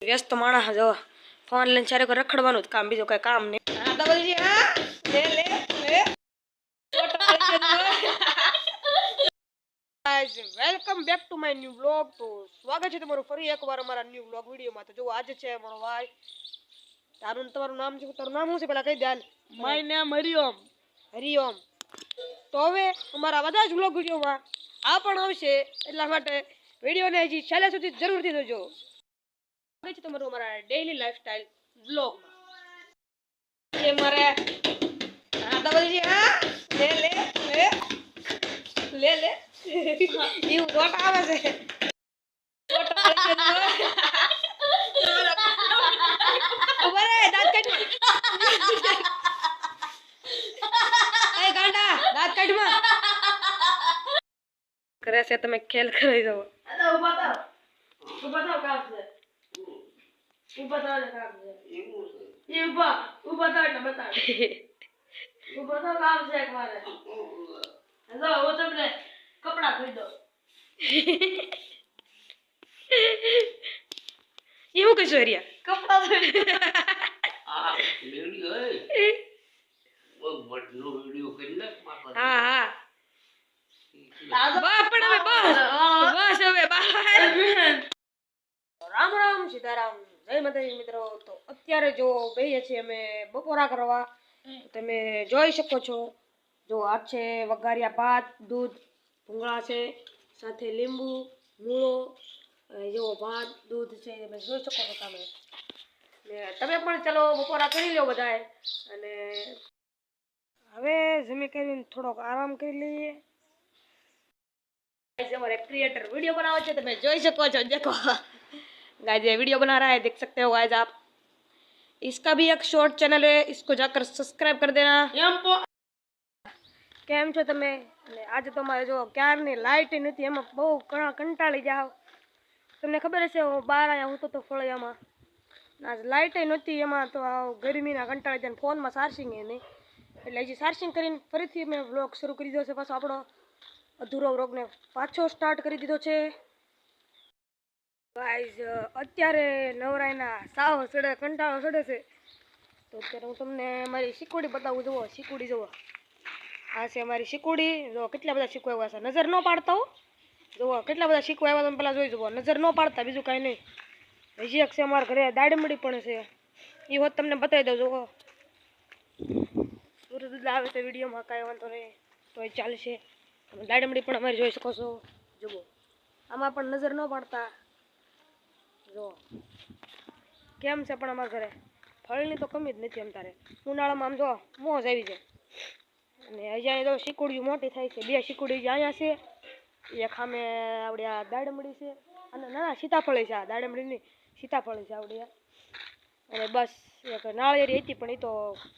વ્યસ્ત માણસ જો ફોન લઈને ચારે કોઈ રખડવાનું જ કામ, બીજું કઈ કામ નહીં. હા ધવલજી, હા લે લે લે guys, welcome back to my new vlog. તો સ્વાગત છે તમારું ફરી એકવાર અમારા ન્યુ વ્લોગ વિડીયોમાં. તો જો આજે છે મારો ભાઈ. તમારું નામ છે? તારું નામ શું છે પેલા કહી દે. My name Hariom. હરિઓમ. તો હવે અમારા બધા જ વ્લોગ વિડીયોમાં આ પણ આવશે, એટલા માટે વિડીયોને હજી છેલ્લે સુધી જરૂરથી જોજો. છે તમારું અમારા ડેઈલી લાઈફસ્ટાઈલ વ્લોગમાં. એ મારે હા ધવલજી, હા લે લે લે લે લે એવું રોટ આવે છે. કરે છે તમે ખેલ કરી દો. કપડા ધોઈ દો. એવું કશું હરિયા કપડા ધોઈ દો. હા હા બસ હવે રામ રામ સીતારામ, જય માતાજી મિત્રો. તો અત્યારે જો બેહીએ છીએ અમે બપોરા કરવા. તમે જોઈ શકો છો. જો આ છે વઘારિયા ભાત, દૂધ, ભૂંગળા છે, સાથે લીંબુ, મૂળો, જો ભાત દૂધ છે. તમે જોઈ શકો છો તમે. ને તમે પણ ચલો બપોરા કરી લો બધાએ. અને હવે જમી કરીને થોડોક આરામ કરી લઈએ. हमारे क्रिएटर वीडियो बनाओ छे, તમે જોઈ શકો છો. देखो गाइस, ये वीडियो बना रहा है, देख सकते हो गाइस आप. इसका भी एक शॉर्ट चैनल है, इसको जाकर सब्सक्राइब कर देना. કેમ છો તમે? અને આજે તો મારે જો ક્યારની લાઇટ નથી, એમાં બહુ કંટાળી જાવ. તમને ખબર હશે હું બહાર આવ્યા હું તો ફળિયામાં, આજ લાઇટ નહોતી, એમાં તો ગરમીના કંટાળી જાય. ફોનમાં ચાર્જિંગ નહીં, એટલે હજી ચાર્જિંગ કરીને ફરીથી મેં વ્લોગ શરૂ કરી દીધો છે. પાછો આપણો અધૂરો વ્લોગને પાછો સ્ટાર્ટ કરી દીધો છે. ગાઈઝ, અત્યારે નવરાયના સાવ સડે કંટાળો સડે છે. તો અત્યારે હું તમને મારી શીકુડી બતાવું. જુઓ શીકુડી, જુઓ આ છે અમારી શીકુડી. જો કેટલા બધા શીકુ આવ્યા છે, નજર ન પાડતા હો. જુઓ કેટલા બધા શીકુ આવ્યા, તમે પેલા જોઈ જુઓ, નજર ન પાડતા, બીજું કાંઈ નહીં. હજી એક છે અમારા ઘરે દાડમડી પણ છે, એ હોત તમને બતાવી દઉં. જુઓ સુરત આવે છે વિડીયોમાં, કાંઈ વાંધો નહીં, તો એ ચાલશે. દાડમડી પણ અમારી જોઈ શકો છો. જુઓ આમાં પણ નજર ન પાડતા. જો કેમ છે પણ અમારા ઘરે ફળની તો કમી જ નથી. એમ તારે ઉનાળામાં આમ જો મોજ આવી જાય. અને હજી અહીંયા તો શીકુડીઓ મોટી થાય છે. બે શીકુડી અહીંયા છે, એક સામે આવડે આ દાડમડી છે, અને ના સીતાફળી છે. આ દાડમડીની સીતાફળી છે આવડે. અને બસ એક નાળિયેરી હતી, પણ એ તો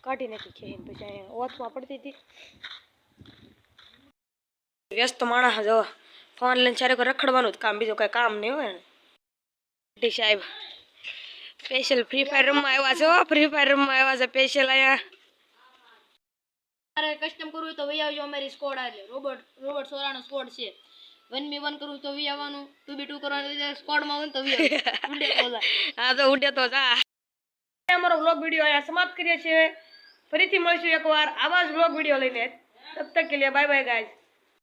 કાઢી નાખી ખેઈને, પછી અહીંયા ઓથમાં પડતી હતી. વ્યસ્ત માણસ જો ફોન લઈને ચારે કોઈ રખડવાનું જ કામ, બીજું કઈ કામ નહીં હોય ને. સાહેબ સ્પેશિયલ ફ્રી ફાયર રમવા આવ્યા છો. ફ્રી ફાયર રમવા આવ્યા છે સ્પેશિયલ અહીંયા. મારે કસ્ટમ કરવું હોય તો વી આવજો અમારી સ્કોડ. આ રોબોટ સોરાનો સ્કોડ છે. 1v1 કરવું તો વી આવવાનું, 2v2 કરવાનું સ્કોડમાં હોય તો વી આવજો. હા તો ઉડે તો જા. અમારો વ્લોગ વિડીયો અહીંયા સમાપ્ત કરીએ છીએ. ફરીથી મળીશું એકવાર આવા જ વ્લોગ વિડીયો લઈને. તબ તક કે લીએ બાય બાય ગાઈઝ.